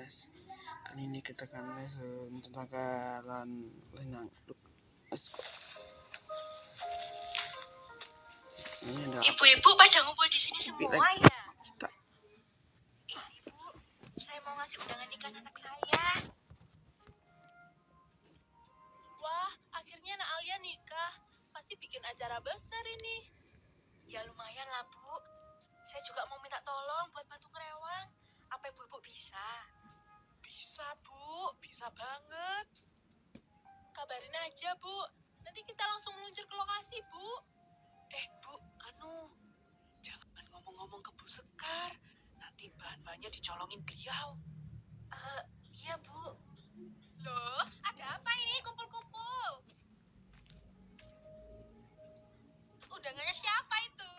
guys. Kali ini kita akan les tenaga lenang. Let's go. Ini ada Ibu-ibu pada ngumpul di sini semua ya. kita. Ibu, saya mau ngasih undangan nikah anak saya. Wah, akhirnya Nak Alia nikah. Pasti bikin acara besar ini. Ya lumayan lah, Bu. Saya juga mau minta tolong buat bantu ngerewang. Apa ibu-ibu bisa? Bisa, Bu. Bisa banget. Kabarin aja, Bu. Nanti kita langsung meluncur ke lokasi, Bu. Bu, jangan ngomong-ngomong ke Bu Sekar. Nanti bahan-bahannya dicolongin beliau. Iya, Bu. Loh, ada apa ini kumpul-kumpul? Undangannya siapa itu?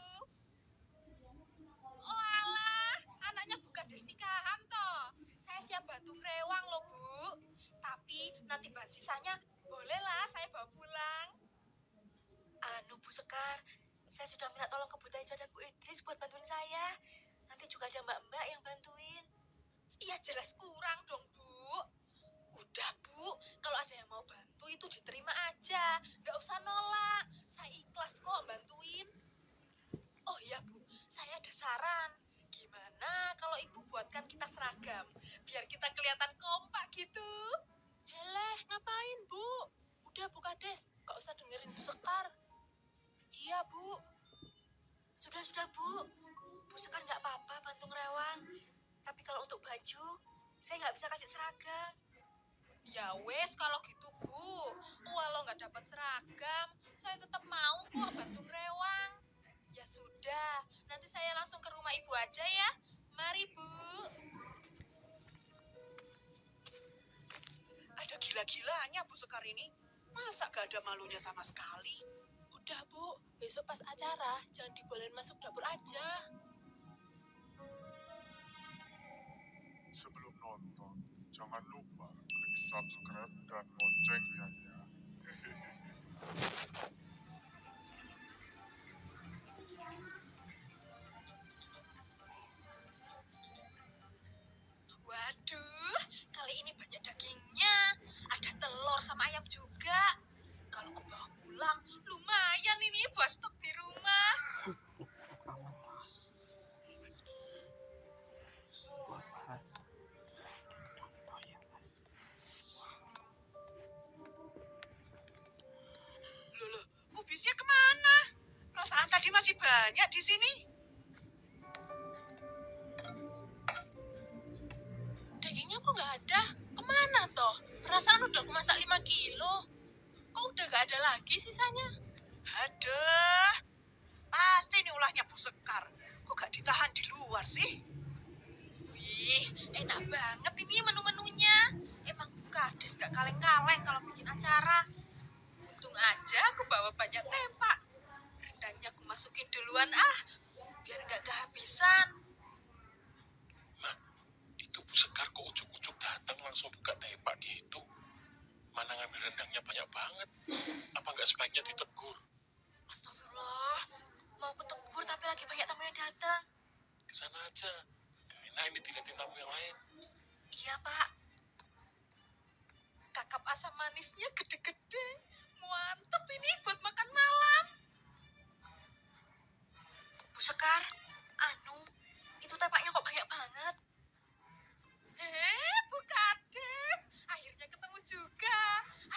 Oh alah, anaknya Bu Kades nikahan toh. Saya siap bantu ngerewang loh, Bu. Tapi nanti bahan sisanya bolehlah saya bawa pulang. Bu Sekar, saya sudah minta tolong ke Bu Teja dan Bu Idris buat bantuin saya. Nanti juga ada mbak-mbak yang bantuin. Iya jelas kurang dong, Bu. Udah, Bu. Kalau ada yang mau bantu itu diterima aja. Nggak usah nolak. Saya ikhlas kok bantuin. Oh iya, Bu. Saya ada saran. Gimana kalau Ibu buatkan kita seragam? Biar kita kelihatan kompak gitu. Heleh, ngapain, Bu? Udah, Bu Kades. Nggak usah dengerin Bu Sekar. Iya, Bu. Sudah, Bu. Bu Sekar nggak apa-apa bantu ngerewang. Tapi kalau untuk baju, saya nggak bisa kasih seragam. Ya wes kalau gitu, Bu. Walau nggak dapat seragam, saya tetap mau kok bantu ngerewang. Ya sudah, nanti saya langsung ke rumah Ibu aja ya. Mari, Bu. Ada gila-gilanya Bu Sekar ini. Masa gak ada malunya sama sekali? Udah, Bu. Besok pas acara, jangan dibolehin masuk dapur aja. Sebelum nonton, jangan lupa klik subscribe dan loncengnya ya. Waduh, kali ini banyak dagingnya. Ada telur sama ayam juga. Kalau aku bawa pulang, lumayan ini buat stok di rumah. Aman mas. Buat paras. Contoh ya mas. Loh, kubisnya kemana? Perasaan tadi masih banyak di sini. Dagingnya kok nggak ada? Kemana toh? Perasaan udah aku masak 5 kilo. Kok udah nggak ada lagi sisanya? Aduh, pasti ini ulahnya Bu Sekar. Kok gak ditahan di luar sih? Wih, enak banget ini menu-menunya. Emang Bu Kades nggak kaleng-kaleng kalau bikin acara. Untung aja aku bawa banyak tepak. Rendangnya aku masukin duluan biar nggak kehabisan. Itu Bu Sekar kok ujuk-ujuk datang langsung buka tepak gitu. Mana ngambil rendangnya banyak banget. Apa nggak sebaiknya ditegur? Astagfirullah, mau kutegur tapi lagi banyak tamu yang datang. Kesana aja. Gak enak ini dilihatin tamu yang lain. Iya, Pak. Kakap asam manisnya gede-gede. Mantep ini buat makan malam. Bu Sekar, itu tepaknya kok banyak banget. Bu Kades, akhirnya ketemu juga.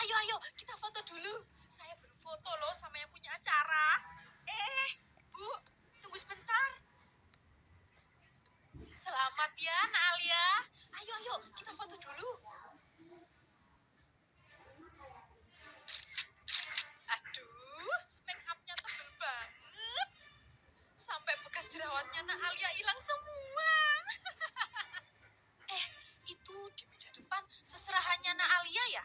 Ayo, kita foto dulu. Saya belum foto loh sama yang punya acara. Bu, tunggu sebentar. Selamat ya, Nak Alia. Ayo, kita foto dulu. Aduh, make upnya tebel banget. Sampai bekas jerawatnya Nak Alia hilang semua. Itu di meja depan seserahannya Nak Alia ya?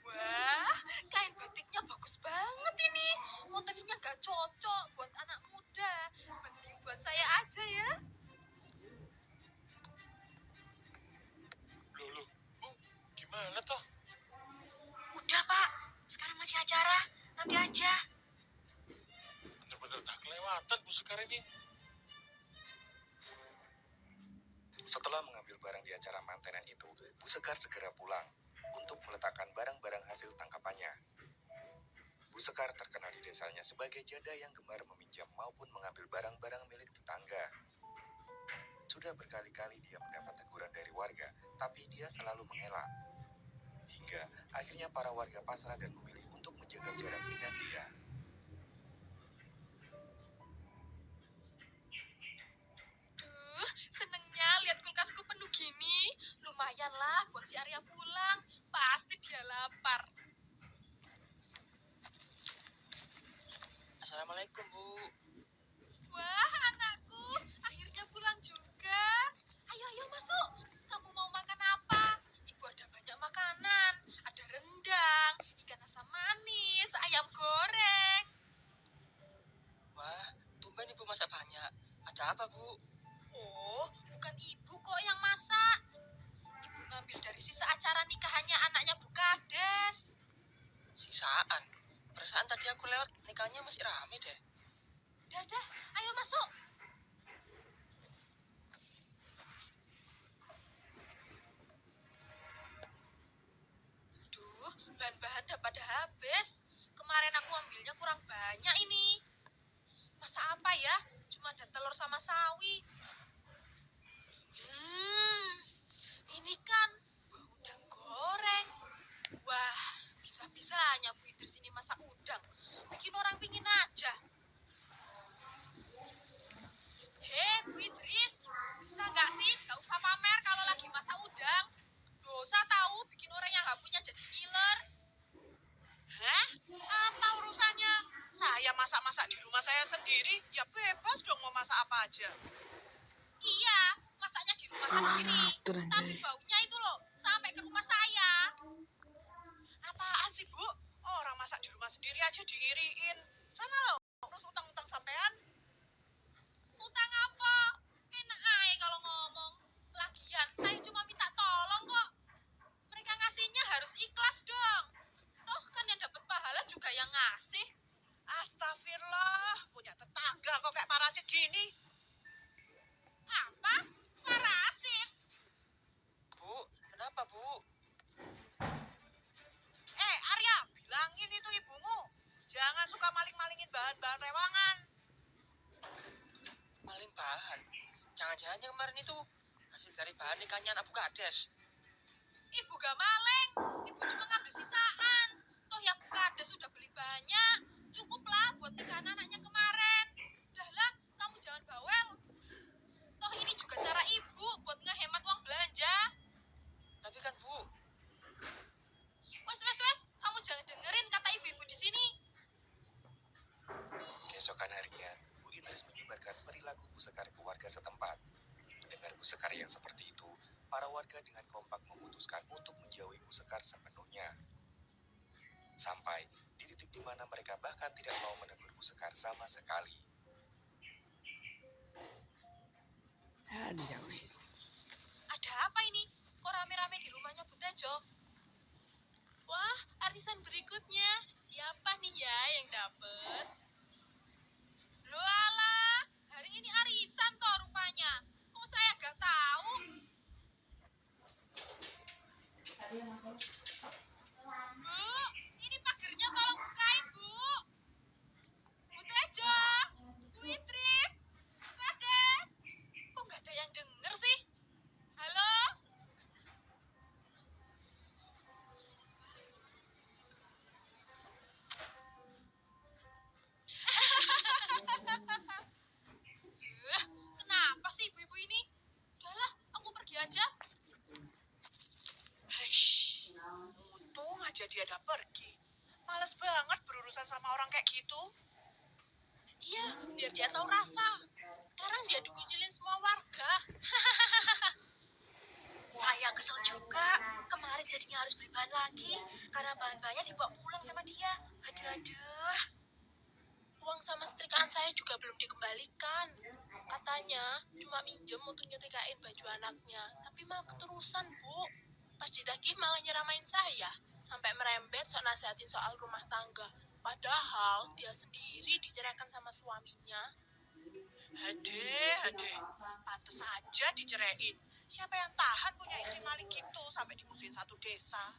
Wah, kain batiknya bagus banget ini. Motifnya gak cocok buat anak muda. Mending buat saya aja ya. Loh, Bu, gimana toh? Udah, Pak. Sekarang masih acara. Nanti aja. Bener-bener tak kelewatan Bu Sekar ini. Setelah mengambil mengambil barang di acara mantenan itu, Bu Sekar segera pulang untuk meletakkan barang-barang hasil tangkapannya. Bu Sekar terkenal di desanya sebagai janda yang gemar meminjam maupun mengambil barang-barang milik tetangga. Sudah berkali-kali dia mendapat teguran dari warga, tapi dia selalu mengelak. Hingga akhirnya para warga pasrah dan memilih untuk menjaga jarak dengan dia. Duh, senengnya lihat kulkasku penuh gini. Lumayan lah buat si Arya pulang. Pasti dia lapar. Assalamualaikum, Bu. Wah, anakku, akhirnya pulang juga. Ayo, ayo masuk. Kamu mau makan apa? Ibu ada banyak makanan. Ada rendang, ikan asam manis, ayam goreng. Wah, tumben Ibu masak banyak. Ada apa, Bu? Oh, bukan ibu kok yang masak. Ibu ngambil dari sisa acara nikahannya anaknya Bu Kades. Sisaan. Perasaan tadi aku lewat nikahnya masih rame deh. Dah, ayo masuk. Duh, bahan-bahan udah pada habis. Kemarin aku ambilnya kurang banyak ini. Masa apa ya? Cuma ada telur sama sawi. Ini kan udang goreng. Wah, bisa-bisanya Bu Idris ini masak udang. Bikin orang pingin aja. Hei, Bu Idris, bisa nggak sih nggak usah pamer kalau lagi masak udang? Dosa tahu bikin orang yang nggak punya jadi ngiler. Hah? Apa urusannya? Saya masak-masak di rumah saya sendiri, ya bebas dong mau masak apa aja. Iya, masaknya di rumah sendiri. Ngatur, Tapi anjay. baunya itu loh, sampai ke rumah saya. Apaan sih, Bu? Orang masak di rumah sendiri aja diiriin. Sana loh, terus utang-utang sampean. Utang apa? Enak aja kalau ngomong. Lagian, saya cuma minta tolong kok. Mereka ngasihnya harus ikhlas dong. Toh kan yang dapat pahala juga yang ngasih. Astagfirullah, punya tetangga kok kayak parasit gini. Apa? Parasit? Bu, kenapa, Bu? Arya, bilangin itu ibumu. Jangan suka maling-malingin bahan-bahan rewangan. Paling bahan. Jangan-jangan yang kemarin itu hasil dari bahan nikahnya anak Bu Kades. Ibu gak maling. Ibu cuma ngambil sisaan. Toh yang Bu Kades sudah beli banyak. Cukuplah buat nikahan anaknya kemarin. Udahlah, kamu jangan bawel. Toh ini juga cara ibu buat ngehemat uang belanja. Tapi kan, Bu, Wes, kamu jangan dengerin kata ibu-ibu di sini. Keesokan harinya, Bu Idris menyebarkan perilaku Bu Sekar ke warga setempat. Mendengar Bu Sekar yang seperti itu, para warga dengan kompak memutuskan untuk menjauhi Bu Sekar sepenuhnya. Sampai di titik di mana mereka bahkan tidak mau menegur Bu Sekar sama sekali. Ya, dijauhin. Ada apa ini? Kok rame-rame di rumahnya Bu Tejo? Wah, arisan berikutnya. Siapa nih ya yang dapet? Loh alah, hari ini arisan toh rupanya. Kok saya gak tahu? Bu, ini pagernya tolong bukain, Bu. Bu Tejo, Bu Idris, Bu Kades. Kok gak ada yang denger sih? Halo? Kenapa sih ibu-ibu ini? Udahlah, aku pergi aja. Heish, untung aja dia udah pergi. Males banget berurusan sama orang kayak gitu. Iya, biar dia tahu rasa. Sekarang dia dikucilin semua warga. Saya kesel juga. Kemarin jadinya harus beli bahan lagi. Karena bahan-bahannya dibawa pulang sama dia. Aduh. Uang sama setrikaan saya juga belum dikembalikan. Katanya cuma minjem untuk nyetrikain baju anaknya. Tapi malah keterusan, Bu. Pas ditagih malah nyeramain saya. Sampai merembet sok nasihatin soal rumah tangga. Padahal dia sendiri diceraikan sama suaminya. Hade, pantes aja diceraiin. Siapa yang tahan punya istri maling gitu sampai dimusuhin satu desa?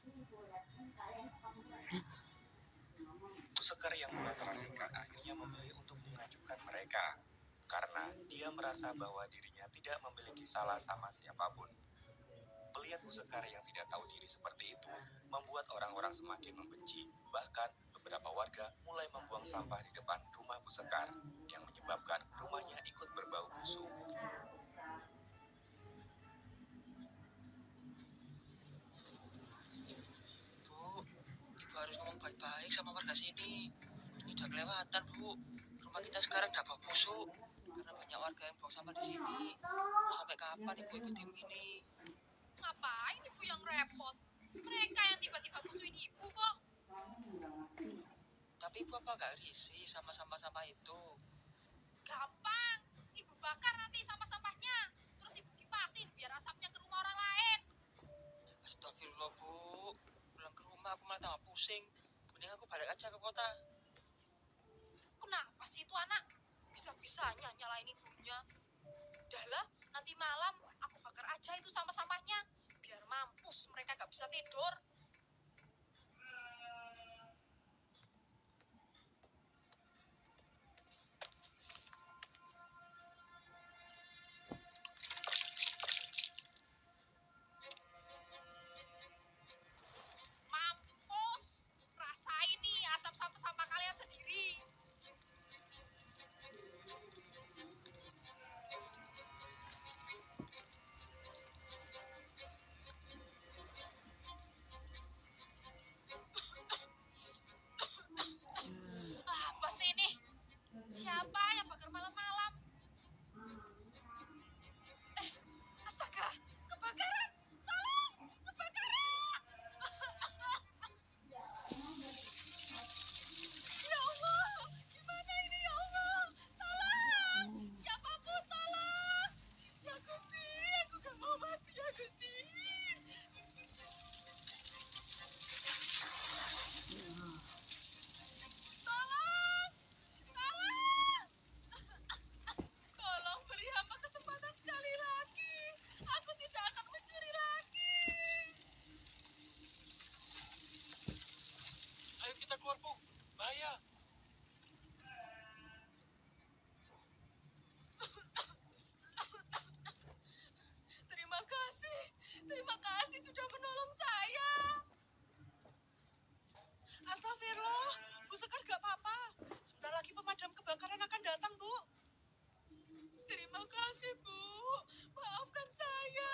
Bu Sekar yang mulai terasingkan akhirnya memilih untuk mengajukan mereka karena dia merasa bahwa dirinya tidak memiliki salah sama siapapun. Melihat Bu Sekar yang tidak tahu diri seperti itu membuat orang-orang semakin membenci. Bahkan beberapa warga mulai membuang sampah di depan rumah Bu Sekar yang menyebabkan rumahnya ikut berbau busuk. Bu, ibu harus ngomong baik-baik sama warga sini. Ini udah kelewatan, Bu. Rumah kita sekarang udah bau busuk karena banyak warga yang buang sampah di sini. Mau sampai kapan ibu ikuti begini? Ngapain ibu yang repot? Mereka yang tiba-tiba musuhin ibu kok. Tapi ibu apa nggak risih sama sampah-sampah itu? Gampang. Ibu bakar nanti sampah-sampahnya. Terus ibu kipasin biar asapnya ke rumah orang lain. Astagfirullah, Bu. Pulang ke rumah aku malah tambah pusing. Mending aku balik aja ke kota. Kenapa sih itu anak? Bisa-bisanya nyalain ibunya. Udahlah, nanti malam aku bakar aja itu sampah-sampahnya. Biar mampus mereka gak bisa tidur. Mampus! Rasain nih asap sampah-sampah kalian sendiri. Apa sih ini? Siapa yang bakar malam-malam? Astaga, kebakaran! Tolong, kebakaran! Ya Allah, gimana ini ya Allah? Tolong, siapapun tolong! Ya Gusti, aku gak mau mati ya Gusti. Tolong, tolong! Tolong beri hamba kesempatan sekali lagi. Aku tidak akan mencuri lagi. Ayo kita keluar, Bu. Bahaya. Terima kasih sudah menolong saya. Astagfirullah, Bu Sekar gak apa-apa. Sebentar lagi pemadam kebakaran akan datang, Bu. Terima kasih Bu, maafkan saya.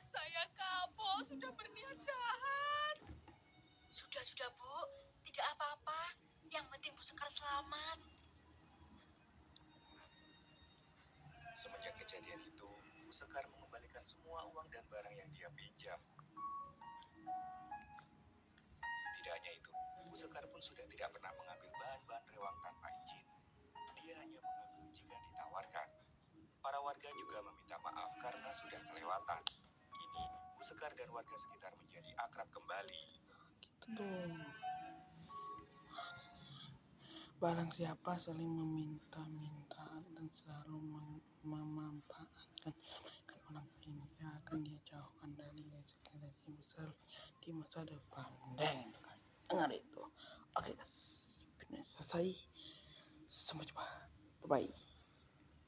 Saya kapok sudah berniat jahat. Sudah Bu, tidak apa-apa. Yang penting Bu Sekar selamat. Semenjak kejadian itu, Bu Sekar mengembalikan semua uang dan barang yang dia pinjam. Tidak hanya itu, Bu Sekar pun sudah tidak pernah mengambil bahan-bahan rewang tanpa izin. Dia hanya mengambil jika ditawarkan. Para warga juga meminta maaf karena sudah kelewatan. Kini, Bu Sekar dan warga sekitar menjadi akrab kembali. Gitu dong. Barang siapa saling meminta-minta dan selalu memanfaatkan orang lain, dia akan dia jauhkan dari resiko besar di masa depan. Dengar itu. Oke guys, video selesai. Sampai jumpa. Bye bye.